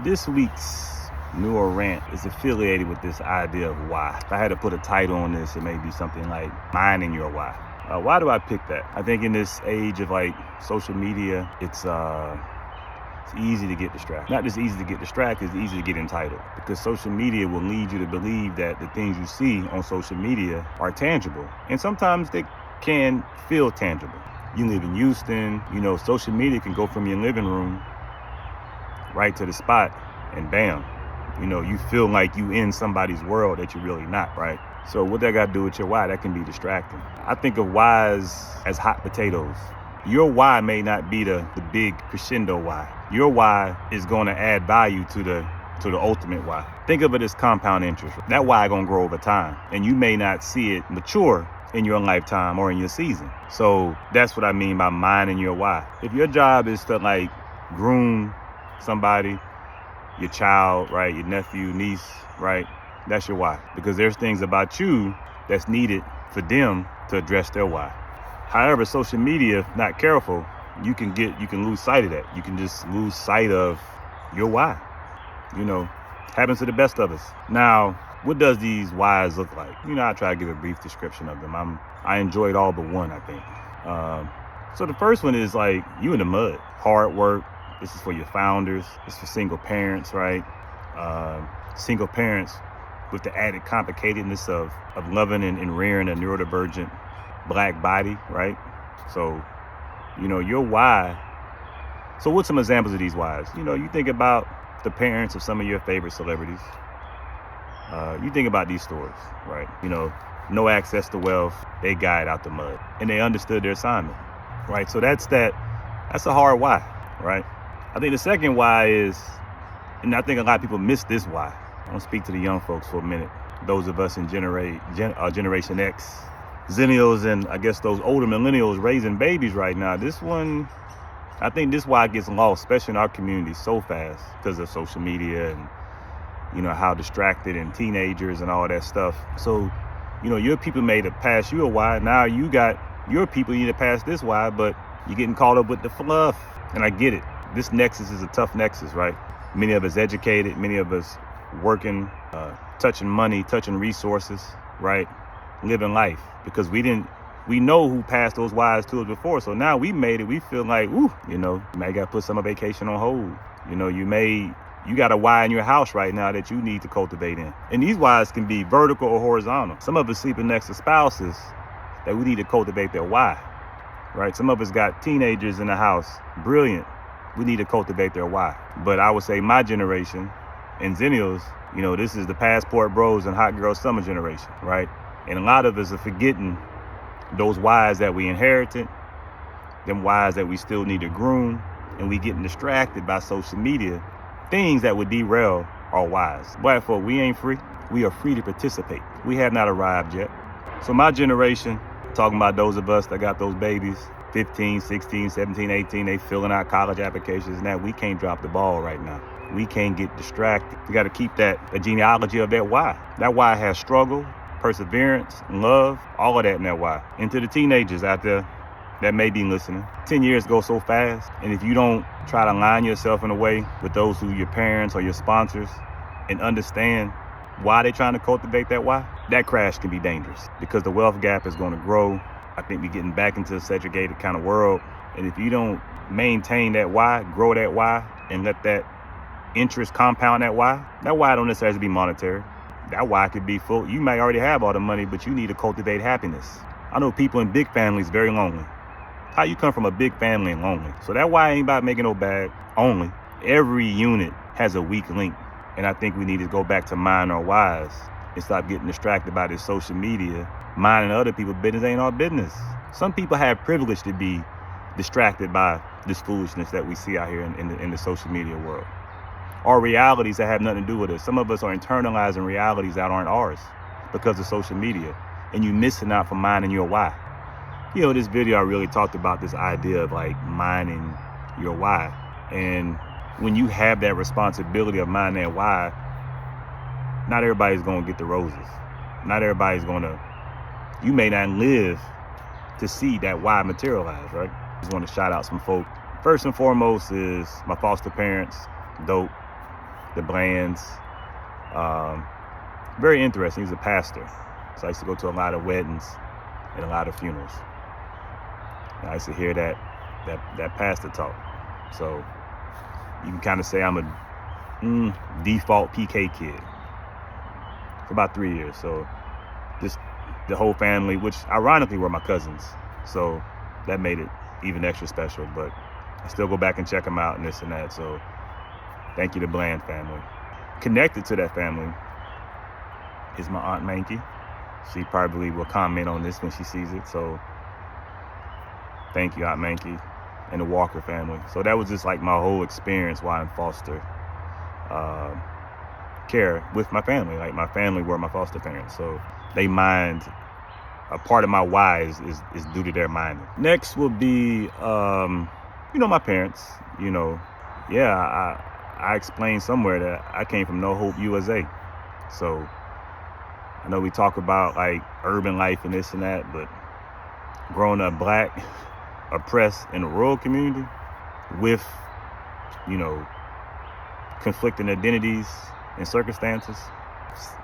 This week's Neuro Rant is affiliated with this idea of why. If I had to put a title on this, it may be something like Minding Your Why. Why do I pick that? I think in this age of social media, it's easy to get distracted. Not just easy to get distracted, it's easy to get entitled. Because social media will lead you to believe that the things you see on social media are tangible. And sometimes they can feel tangible. You live in Houston, social media can go from your living room right to the spot and bam, you feel like you in somebody's world that you're really not, right? So what that got to do with your why? That can be distracting. I think of whys as hot potatoes. Your why may not be the big crescendo why. Your why is going to add value to the ultimate why. Think of it as compound interest. That why gonna grow over time, and you may not see it mature in your lifetime or in your season. So that's what I mean by minding your why. If your job is to groom somebody, your child, right, your nephew, niece, right, that's your why. Because there's things about you that's needed for them to address their why. However, social media, if not careful, you can lose sight of that. You can just lose sight of your why. Happens to the best of us. Now, what does these whys look like? I try to give a brief description of them. I enjoyed all but one, I think. So the first one is you in the mud. Hard work. This is for your founders. It's for single parents, right? Single parents with the added complicatedness of loving and rearing a neurodivergent Black body, right? So, your why. So what's some examples of these whys? You think about the parents of some of your favorite celebrities. You think about these stories, right? No access to wealth, they got out the mud and they understood their assignment, right? So that's a hard why, right? I think the second why is, and I think a lot of people miss this why. I want to speak to the young folks for a minute. Those of us in Generation X, Zennials, and I guess those older millennials raising babies right now. I think this why it gets lost, especially in our community, so fast because of social media and how distracted and teenagers and all that stuff. So, your people made it pass you a why. Now you got your people, you need to pass this why, but you're getting caught up with the fluff. And I get it. This nexus is a tough nexus, right? Many of us educated, many of us working, touching money, touching resources, right? Living life, because we know who passed those whys to us before. So now we made it. We feel like, ooh, you may got to put summer vacation on hold. You got a why in your house right now that you need to cultivate in. And these whys can be vertical or horizontal. Some of us sleeping next to spouses that we need to cultivate their why, right? Some of us got teenagers in the house, brilliant. We need to cultivate their why. But I would say my generation and Zennials, this is the passport bros and hot girl summer generation, right? And a lot of us are forgetting those whys that we inherited, them whys that we still need to groom, and we getting distracted by social media, things that would derail our whys. Black folk, we ain't free. We are free to participate. We have not arrived yet. So my generation, talking about those of us that got those babies, 15, 16, 17, 18, they filling out college applications. Now we can't drop the ball right now. We can't get distracted. We got to keep the genealogy of that why. That why has struggle, perseverance, love, all of that in that why. And to the teenagers out there that may be listening, 10 years go so fast. And if you don't try to align yourself in a way with those who your parents or your sponsors and understand why they're trying to cultivate that why, that crash can be dangerous because the wealth gap is going to grow. I think we're getting back into a segregated kind of world. And if you don't maintain that why, grow that why, and let that interest compound that why don't necessarily have to be monetary. That why could be full. You may already have all the money, but you need to cultivate happiness. I know people in big families very lonely. How you come from a big family and lonely? So that why ain't about making no bag only. Every unit has a weak link. And I think we need to go back to mind our whys and stop getting distracted by this social media. Minding other people's business ain't our business. Some people have privilege to be distracted by this foolishness that we see out here in the social media world. Or realities that have nothing to do with us. Some of us are internalizing realities that aren't ours because of social media. And you missing out from minding your why. This video I really talked about this idea of minding your why. And when you have that responsibility of minding that why, not everybody's going to get the roses. Not everybody's going to, you may not live to see that why materialize, right? I just want to shout out some folk. First and foremost is my foster parents, dope. the Blands. Very interesting. He's a pastor. So I used to go to a lot of weddings and a lot of funerals. And I used to hear that pastor talk. So you can kind of say I'm a default PK kid for about 3 years. So just the whole family, which ironically were my cousins. So that made it even extra special. But I still go back and check them out and this and that. So thank you to Bland family. Connected to that family is my Aunt Mankey. She probably will comment on this when she sees it. So thank you, Aunt Mankey, and the Walker family. So that was just like my whole experience while in foster care with my family. Like my family were my foster parents. So they mind, a part of my why is due to their minding. Next will be, my parents. I explained somewhere that I came from No Hope USA. So I know we talk about like urban life and this and that, but growing up Black, oppressed in a rural community with, conflicting identities and circumstances,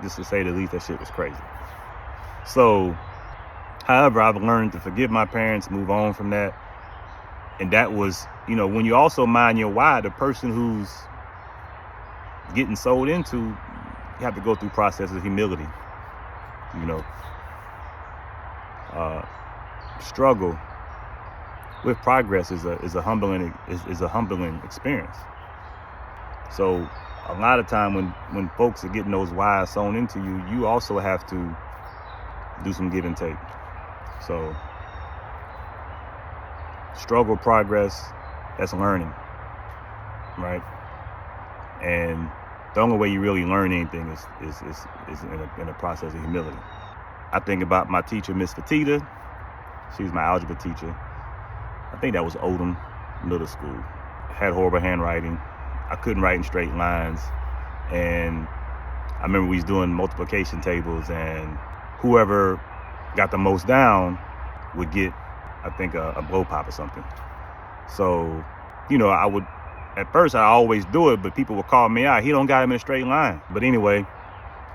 just to say the least, that shit was crazy. So, however, I've learned to forgive my parents, move on from that. And that was, when you also mind your why, the person who's getting sold into, you have to go through processes of humility. Struggle with progress is a humbling experience. So a lot of time when folks are getting those whys sown into you, you also have to do some give and take. So struggle, progress, that's learning, right? And the only way you really learn anything is in a process of humility. I think about my teacher, Miss Fatita. She was my algebra teacher. I think that was Oldham Middle School. Had horrible handwriting. I couldn't write in straight lines. And I remember we was doing multiplication tables, and whoever got the most down would get, I think, a blow pop or something. So, at first I always do it, but people would call me out. He don't got him in a straight line. But anyway,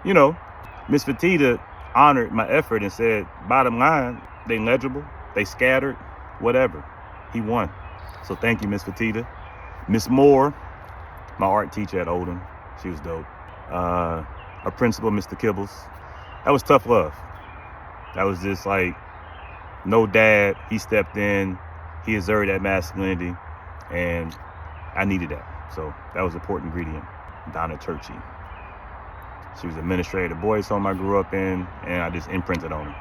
Miss Fatita honored my effort and said, bottom line, they legible, they scattered, whatever. He won. So thank you, Miss Fatita. Miss Moore, my art teacher at Oldham, she was dope. Our principal, Mr. Kibbles, that was tough love. That was just like, no dad, he stepped in, he exerted that masculinity, and I needed that. So that was an important ingredient. Donna Turchi. She was administrator of the boys' home I grew up in, and I just imprinted on her.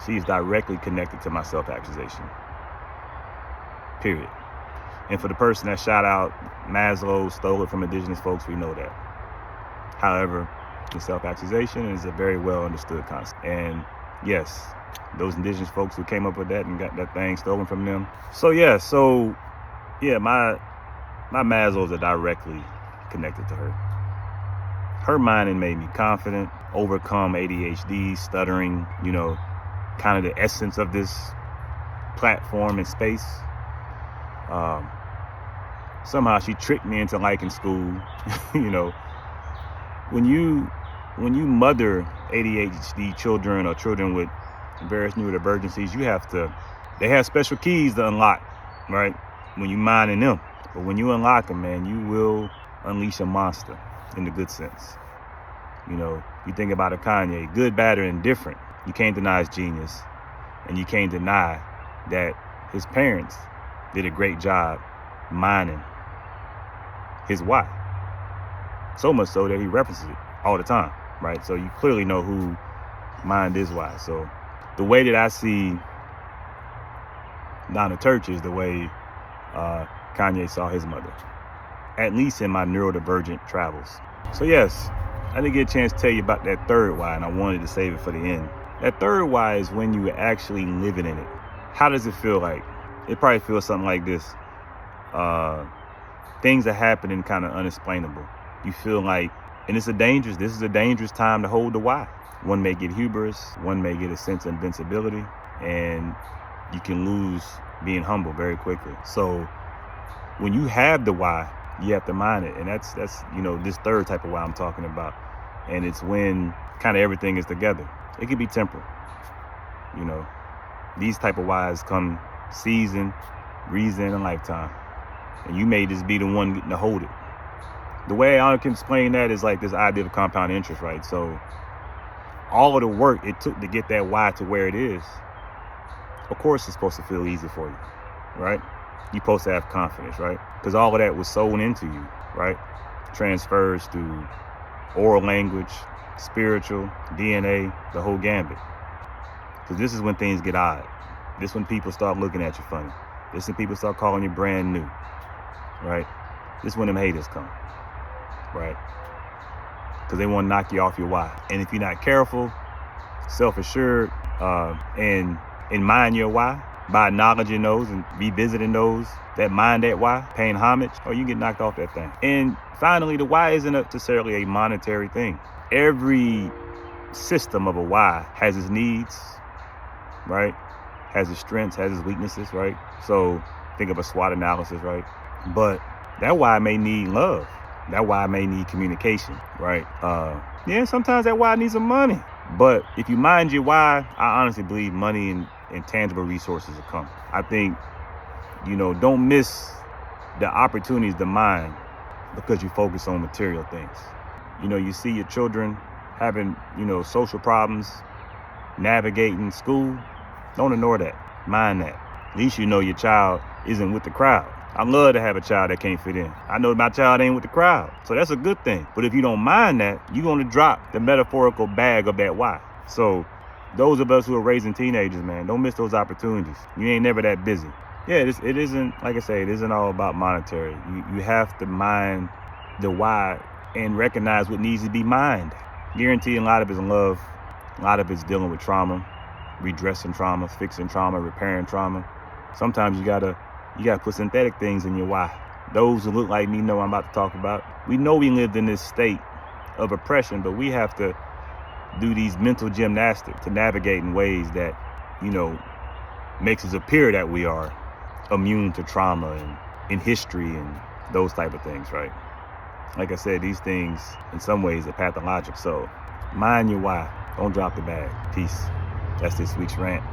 She's directly connected to my self-actualization. Period. And for the person that shout out Maslow stole it from indigenous folks, we know that. However, the self-actualization is a very well understood concept. And yes, those indigenous folks who came up with that and got that thing stolen from them. So my Maslows are directly connected to her. Her minding made me confident, overcome ADHD, stuttering, kind of the essence of this platform and space. Somehow she tricked me into liking school. When you mother ADHD children or children with various neurodivergencies, they have special keys to unlock, right? When you minding them. But when you unlock them, man, you will unleash a monster in the good sense. You think about a Kanye, good, bad, or indifferent. You can't deny his genius. And you can't deny that his parents did a great job mining his why. So much so that he references it all the time, right? So you clearly know who mined his why. So the way that I see Donna Turchi is the way Kanye saw his mother, at least in my neurodivergent travels. So yes, I didn't get a chance to tell you about that third why, and I wanted to save it for the end. That third why is when you actually living in it. How does it feel like? It probably feels something like this. Things are happening kind of unexplainable. You feel like, and this is a dangerous time to hold the why. One may get hubris, one may get a sense of invincibility, and you can lose being humble very quickly. So when you have the why, You have to mind it. And that's this third type of why I'm talking about. And it's when kind of everything is together. It can be temporal. These type of whys come season, reason, and lifetime. And you may just be the one getting to hold it. The way I can explain that is like this idea of compound interest, right? So all of the work it took to get that why to where it is, of course it's supposed to feel easy for you, right? You're supposed to have confidence, right? Because all of that was sown into you, right? Transfers through oral language, spiritual, DNA, the whole gambit. Because this is when things get odd. This is when people start looking at you funny. This is when people start calling you brand new, right? This is when them haters come, right? Because they want to knock you off your why. And if you're not careful, self-assured, and mind your why, by acknowledging those and revisiting those that mind that why, paying homage, or you get knocked off that thing. And finally, the why isn't necessarily a monetary thing. Every system of a why has its needs, right? Has its strengths, has its weaknesses, right? So think of a SWOT analysis, right? But that why may need love. That why may need communication, right? Sometimes that why needs some money. But if you mind your why, I honestly believe money and tangible resources will come. I think, don't miss the opportunities to mine because you focus on material things. You see your children having, social problems, navigating school. Don't ignore that. Mind that. At least you know your child isn't with the crowd. I love to have a child that can't fit in. I know my child ain't with the crowd. So that's a good thing. But if you don't mind that, you're going to drop the metaphorical bag of that why. So those of us who are raising teenagers, man, don't miss those opportunities. You ain't never that busy. Yeah, it isn't, like I say, it isn't all about monetary. You have to mind the why and recognize what needs to be mined. Guarantee a lot of it's love. A lot of it's dealing with trauma, redressing trauma, fixing trauma, repairing trauma. Sometimes you gotta put synthetic things in your why. Those who look like me know what I'm about to talk about. We know we lived in this state of oppression, but we have to do these mental gymnastics to navigate in ways that, makes us appear that we are immune to trauma and in history and those type of things, right? Like I said, these things in some ways are pathologic. So mind your why. Don't drop the bag. Peace. That's this week's rant.